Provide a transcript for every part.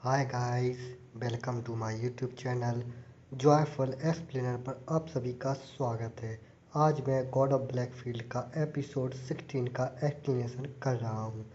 Hi guys, welcome to my YouTube channel joyful explainer पर आप सभी का स्वागत है। आज मैं गॉड ऑफ ब्लैकफील्ड का एपिसोड 16 का एक्सप्लेनेशन कर रहा हूँ।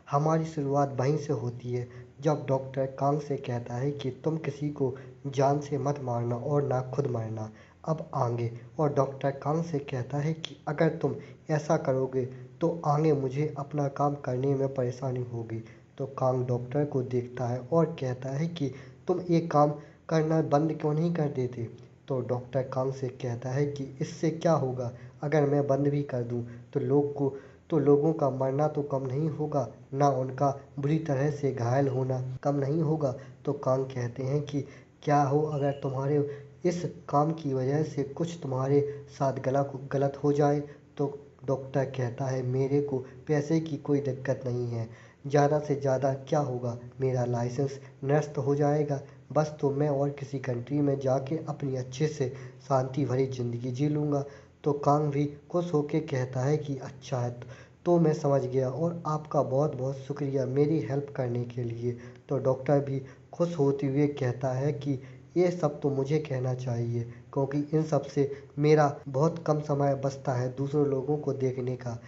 हमारी शुरुआत वहीं से होती है जब डॉक्टर कांग से कहता है कि तुम किसी को जान से मत मारना और ना खुद मरना। अब आगे और डॉक्टर कांग से कहता है कि अगर तुम ऐसा करोगे तो आगे मुझे अपना काम करने में परेशानी होगी। तो कांग डॉक्टर को देखता है और कहता है कि तुम एक काम करना बंद क्यों नहीं कर देते। तो डॉक्टर कांग से कहता है कि इससे क्या होगा, अगर मैं बंद भी कर दूं तो लोगों का मरना तो कम नहीं होगा, ना उनका बुरी तरह से घायल होना कम नहीं होगा। तो कांग कहते हैं कि क्या हो अगर तुम्हारे इस काम की वजह से कुछ तुम्हारे साथ गलत हो जाए। तो डॉक्टर कहता है मेरे को पैसे की कोई दिक्कत नहीं है, ज़्यादा से ज़्यादा क्या होगा, मेरा लाइसेंस नष्ट हो जाएगा, बस तो मैं और किसी कंट्री में जाके अपनी अच्छे से शांति भरी ज़िंदगी जी लूँगा। तो कांग भी खुश होके कहता है कि अच्छा है, तो मैं समझ गया और आपका बहुत बहुत शुक्रिया मेरी हेल्प करने के लिए। तो डॉक्टर भी खुश होते हुए कहता है कि ये सब तो मुझे कहना चाहिए, क्योंकि इन सब से मेरा बहुत कम समय बचता है दूसरों लोगों को देखने का।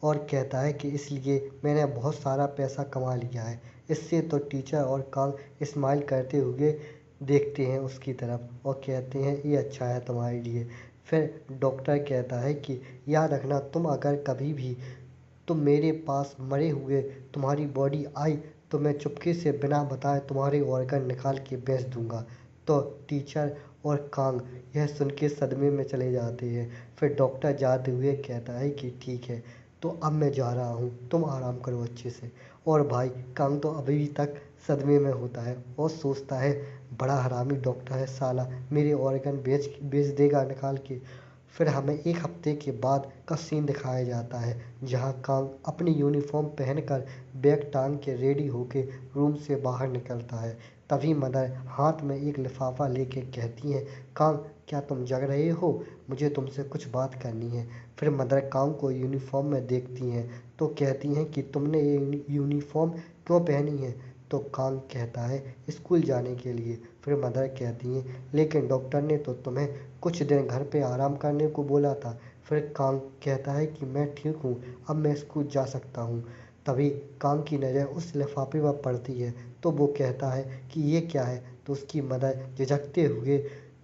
और कहता है कि इसलिए मैंने बहुत सारा पैसा कमा लिया है। इससे तो टीचर और कांग स्माइल करते हुए देखते हैं उसकी तरफ और कहते हैं ये अच्छा है तुम्हारे लिए। फिर डॉक्टर कहता है कि याद रखना, तुम अगर कभी भी तुम मेरे पास मरे हुए तुम्हारी बॉडी आई तो मैं चुपके से बिना बताए तुम्हारे ऑर्गन निकाल के बेच दूंगा। तो टीचर और कांग यह सुन के सदमे में चले जाते हैं। फिर डॉक्टर जाते हुए कहता है कि ठीक है, तो अब मैं जा रहा हूँ, तुम आराम करो अच्छे से। और भाई कांग तो अभी भी तक सदमे में होता है और सोचता है बड़ा हरामी डॉक्टर है साला, मेरे ऑर्गन बेच देगा निकाल के। फिर हमें एक हफ्ते के बाद का सीन दिखाया जाता है जहाँ कांग अपनी यूनिफॉर्म पहनकर बैग टांग के रेडी होके रूम से बाहर निकलता है। तभी मदर हाथ में एक लिफाफा लेके कहती है, कांग क्या तुम जग रहे हो, मुझे तुमसे कुछ बात करनी है। फिर मदर कांग को यूनिफॉर्म में देखती हैं तो कहती हैं कि तुमने ये यूनिफॉर्म क्यों पहनी है। तो कांग कहता है स्कूल जाने के लिए। फिर मदर कहती हैं लेकिन डॉक्टर ने तो तुम्हें कुछ दिन घर पे आराम करने को बोला था। फिर कांग कहता है कि मैं ठीक हूँ, अब मैं स्कूल जा सकता हूँ। तभी कांग की नज़र उस लिफाफे पर पड़ती है तो वो कहता है कि ये क्या है। तो उसकी मदर झिझकते हुए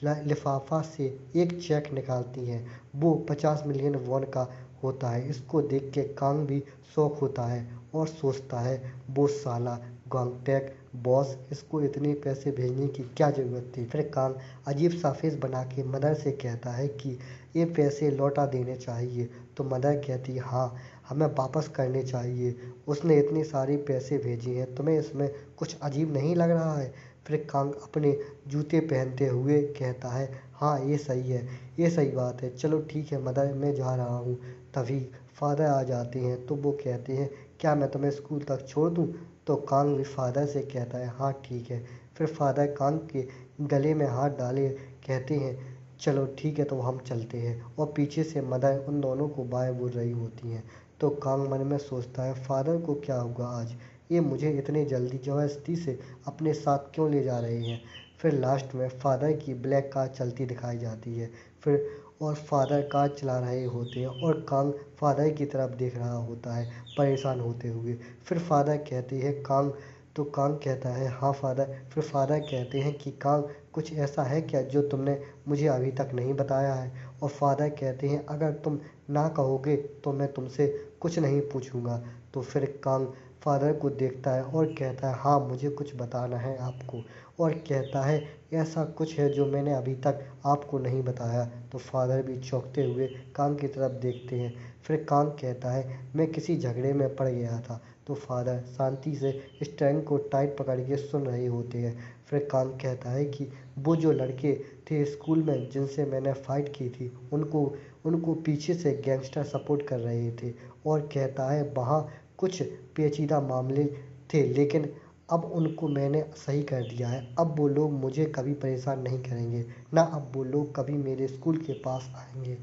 लिफाफा से एक चेक निकालती है। वो 50 मिलियन वॉन का होता है। इसको देख के कांग भी शौक होता है और सोचता है वो साला गॉन्गटैक बॉस, इसको इतने पैसे भेजने की क्या ज़रूरत थी। फिर कांग अजीब सा फेस बना के मदर से कहता है कि ये पैसे लौटा देने चाहिए। तो मदर कहती है हाँ, हमें वापस करने चाहिए, उसने इतने सारे पैसे भेजे हैं, तुम्हें इसमें कुछ अजीब नहीं लग रहा है। फिर कांग अपने जूते पहनते हुए कहता है हाँ ये सही है, ये सही बात है, चलो ठीक है मदर मैं जा रहा हूँ। तभी फादर आ जाते हैं तो वो कहते हैं क्या मैं तुम्हें स्कूल तक छोड़ दूँ। तो कांग भी फादर से कहता है हाँ ठीक है। फिर फादर कांग के गले में हाथ डाले कहते हैं चलो ठीक है तो हम चलते हैं। और पीछे से मदर उन दोनों को बाय बोल रही होती हैं। तो कांग मन में सोचता है फादर को क्या होगा आज, ये मुझे इतनी जल्दी ज़बरदस्ती से अपने साथ क्यों ले जा रहे हैं। फिर लास्ट में फादर की ब्लैक कार चलती दिखाई जाती है। फिर और फादर कार चला रहे होते हैं और कांग फादर की तरफ देख रहा होता है परेशान होते हुए। फिर फादर कहते हैं कांग, तो कांग कहता है हाँ फादर। फिर फादर कहते हैं कि कांग कुछ ऐसा है क्या जो तुमने मुझे अभी तक नहीं बताया है। और फादर कहते हैं अगर तुम ना कहोगे तो मैं तुमसे कुछ नहीं पूछूंगा। तो फिर कांग फादर को देखता है और कहता है हाँ मुझे कुछ बताना है आपको। और कहता है ऐसा कुछ है जो मैंने अभी तक आपको नहीं बताया। तो फादर भी चौंकते हुए कांग की तरफ देखते हैं। फिर कांग कहता है मैं किसी झगड़े में पड़ गया था। तो फादर शांति से स्टैंड को टाइट पकड़ के सुन रहे होते हैं। फिर कांग कहता है कि वो जो लड़के थे स्कूल में जिनसे मैंने फ़ाइट की थी उनको उनको पीछे से गैंगस्टर सपोर्ट कर रहे थे। और कहता है वहाँ कुछ पेचीदा मामले थे लेकिन अब उनको मैंने सही कर दिया है। अब वो लोग मुझे कभी परेशान नहीं करेंगे, ना अब वो लोग कभी मेरे स्कूल के पास आएंगे।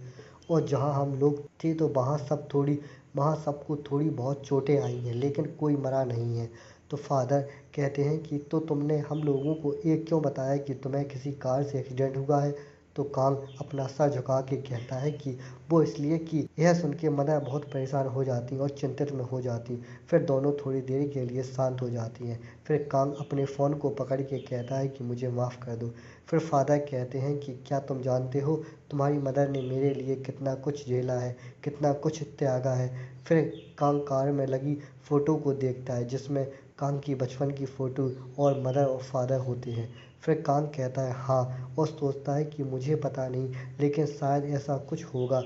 और जहाँ हम लोग थे तो वहाँ सबको थोड़ी बहुत चोटें आई हैं लेकिन कोई मरा नहीं है। तो फादर कहते हैं कि तो तुमने हम लोगों को ये क्यों बताया कि तुम्हें किसी कार से एक्सीडेंट हुआ है। तो कांग अपना सर झुका के कहता है कि वो इसलिए कि यह सुन के मदर बहुत परेशान हो जाती और चिंतित में हो जाती। फिर दोनों थोड़ी देर के लिए शांत हो जाती हैं। फिर कांग अपने फ़ोन को पकड़ के कहता है कि मुझे माफ़ कर दो। फिर फादर कहते हैं कि क्या तुम जानते हो तुम्हारी मदर ने मेरे लिए कितना कुछ झेला है, कितना कुछ त्यागा है। फिर कांग कार में लगी फ़ोटो को देखता है जिसमें कांग की बचपन की फ़ोटो और मदर और फादर होते हैं। फिर कांग कहता है हाँ, और सोचता है कि मुझे पता नहीं लेकिन शायद ऐसा कुछ होगा।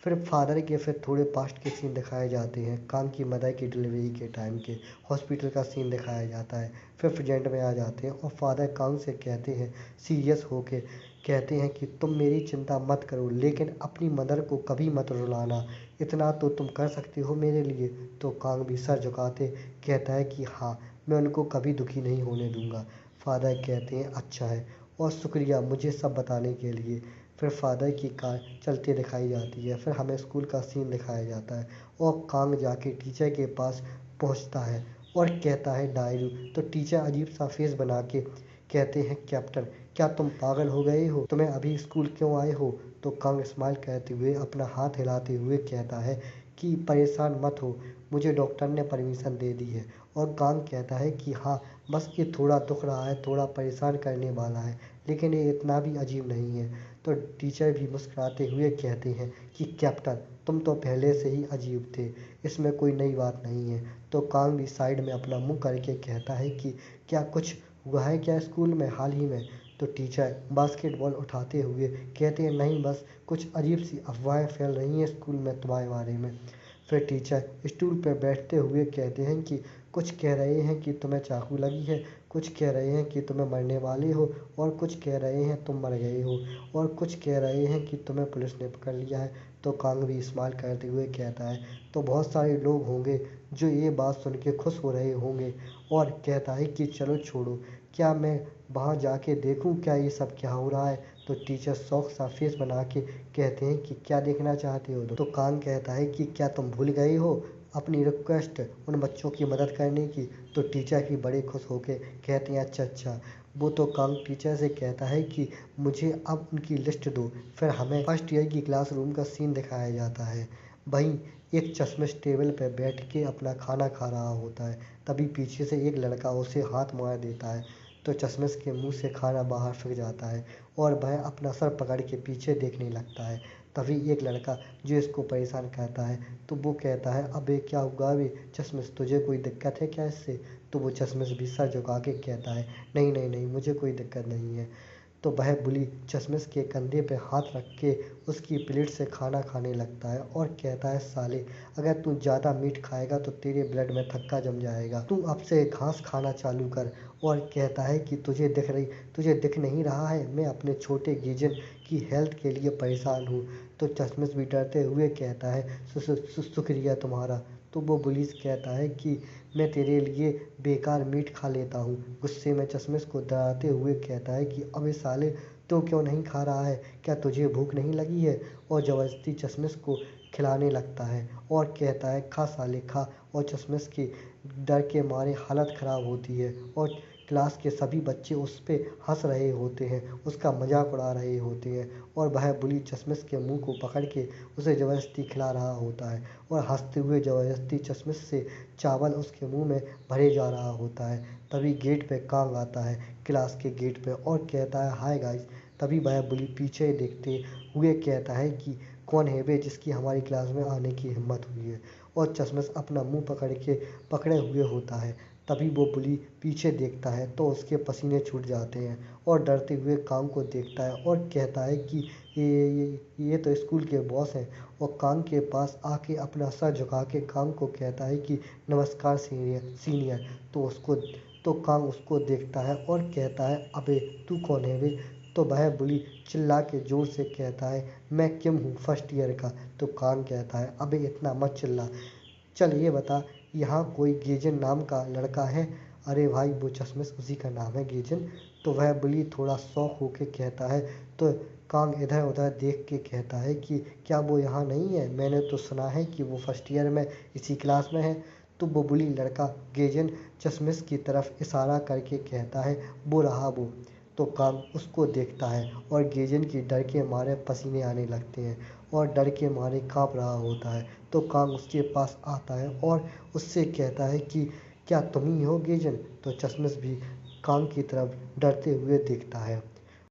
फिर फादर के फिर थोड़े पास्ट के सीन दिखाए जाते हैं। कांग की मदर की डिलीवरी के टाइम के हॉस्पिटल का सीन दिखाया जाता है। फिर प्रेजेंट में आ जाते हैं और फादर कांग से कहते हैं सीरियस होके कहते हैं कि तुम मेरी चिंता मत करो लेकिन अपनी मदर को कभी मत रुलाना, इतना तो तुम कर सकते हो मेरे लिए। तो कांग भी सर झुकाते कहता है कि हाँ, मैं उनको कभी दुखी नहीं होने दूंगा। फादर कहते हैं अच्छा है और शुक्रिया मुझे सब बताने के लिए। फिर फादर की कार चलती दिखाई जाती है। फिर हमें स्कूल का सीन दिखाया जाता है और कांग जाके टीचर के पास पहुंचता है और कहता है डायरी। तो टीचर अजीब सा फेस बना के कहते हैं कैप्टन, क्या तुम पागल हो गए हो, तुम्हें अभी स्कूल क्यों आए हो। तो कांग स्माइल करते हुए अपना हाथ हिलाते हुए कहता है कि परेशान मत हो, मुझे डॉक्टर ने परमिशन दे दी है। और कांग कहता है कि हाँ, बस ये थोड़ा दुख रहा है, थोड़ा परेशान करने वाला है, लेकिन ये इतना भी अजीब नहीं है। तो टीचर भी मुस्कुराते हुए कहते हैं कि कैप्टन, तुम तो पहले से ही अजीब थे, इसमें कोई नई बात नहीं है। तो कांग भी साइड में अपना मुंह करके कहता है कि क्या कुछ हुआ है क्या स्कूल में हाल ही में। तो टीचर बास्केटबॉल उठाते हुए कहते हैं नहीं, बस कुछ अजीब सी अफवाहें फैल रही हैं स्कूल में तुम्हारे बारे में। फिर टीचर स्टूल पर बैठते हुए कहते हैं कि कुछ कह रहे हैं कि तुम्हें चाकू लगी है, कुछ कह रहे हैं कि तुम्हें मरने वाले हो, और कुछ कह रहे हैं तुम मर गए हो, और कुछ कह रहे हैं कि तुम्हें पुलिस ने पकड़ लिया है। तो कांग भी इस्तेमाल करते हुए कहता है तो बहुत सारे लोग होंगे जो ये बात सुन के खुश हो रहे होंगे। और कहता है कि चलो छोड़ो, क्या मैं वहाँ जाके देखूँ क्या ये सब क्या हो रहा है। तो टीचर शौक सा फेस बना के कहते हैं कि क्या देखना चाहते हो। तो कांग कहता है कि क्या तुम भूल गए हो अपनी रिक्वेस्ट उन बच्चों की मदद करने की। तो टीचर भी बड़े खुश होके कहते हैं अच्छा अच्छा। वो तो कांग टीचर से कहता है कि मुझे अब उनकी लिस्ट दो। फिर हमें फर्स्ट ईयर की क्लासरूम का सीन दिखाया जाता है। वहीं एक चश्मिश टेबल पर बैठ के अपना खाना खा रहा होता है। तभी पीछे से एक लड़का उसे हाथ मार देता है। तो चश्मिश के मुंह से खाना बाहर फिर जाता है और वह अपना सर पकड़ के पीछे देखने लगता है। तभी एक लड़का जो इसको परेशान करता है तो वो कहता है अबे क्या हुआ बे चश्मिश, तुझे कोई दिक्कत है क्या इससे। तो वो चश्मिश भी सर झुका के कहता है नहीं नहीं नहीं, मुझे कोई दिक्कत नहीं है। तो वह बुली चश्मिश के कंधे पे हाथ रख के उसकी प्लेट से खाना खाने लगता है और कहता है साले, अगर तू ज़्यादा मीट खाएगा तो तेरे ब्लड में थक्का जम जाएगा, तू अब से घास खाना चालू कर। और कहता है कि तुझे दिख नहीं रहा है मैं अपने छोटे गीजन की हेल्थ के लिए परेशान हूँ। तो चश्मिश भी डरते हुए कहता है शुक्रिया तुम्हारा। तो वो पुलिस कहता है कि मैं तेरे लिए बेकार मीट खा लेता हूँ। गुस्से में चश्मिश को डराते हुए कहता है कि अबे साले, तो क्यों नहीं खा रहा है, क्या तुझे भूख नहीं लगी है। और ज़बरदस्ती चश्मिश को खिलाने लगता है और कहता है खा साले खा। और चश्मिश के डर के मारे हालत ख़राब होती है और क्लास के सभी बच्चे उस पे हंस रहे होते हैं, उसका मजाक उड़ा रहे होते हैं। और वह बुली चश्मिश के मुंह को पकड़ के उसे ज़बरदस्ती खिला रहा होता है और हंसते हुए ज़बरदस्ती चश्मिश से चावल उसके मुंह में भरे जा रहा होता है। तभी गेट पे कांग आता है, क्लास के गेट पे, और कहता है हाय गाइस। तभी वह बुली पीछे देखते हुए कहता है कि कौन है बे जिसकी हमारी क्लास में आने की हिम्मत हुई है। और चश्मिश अपना मुंह पकड़े हुए होता है। तभी वो बुली पीछे देखता है तो उसके पसीने छूट जाते हैं और डरते हुए कांग को देखता है और कहता है कि ये तो स्कूल के बॉस हैं। और कांग के पास आके अपना सर झुका के कांग को कहता है कि नमस्कार सीनियर। तो कांग उसको देखता है और कहता है अबे तू कौन है बे। तो वह बुली चिल्ला के जोर से कहता है मैं किम हूँ फर्स्ट ईयर का। तो कांग कहता है अबे इतना मत चिल्ला, चल ये बता यहाँ कोई गेजन नाम का लड़का है। अरे भाई वो चश्मिश उसी का नाम है गेजन। तो वह बुली थोड़ा शौक होके कहता है। तो कांग इधर उधर देख के कहता है कि क्या वो यहाँ नहीं है, मैंने तो सुना है कि वो फर्स्ट ईयर में इसी क्लास में है। तो वो बुली लड़का गेजन चश्मिश की तरफ इशारा करके कहता है, वो रहा वो। तो कांग उसको देखता है और गेजन की डर के मारे पसीने आने लगते हैं और डर के मारे कांप रहा होता है। तो कांग उसके पास आता है और उससे कहता है कि क्या तुम ही हो गेजन। तो चश्मिश भी कांग की तरफ डरते हुए देखता है।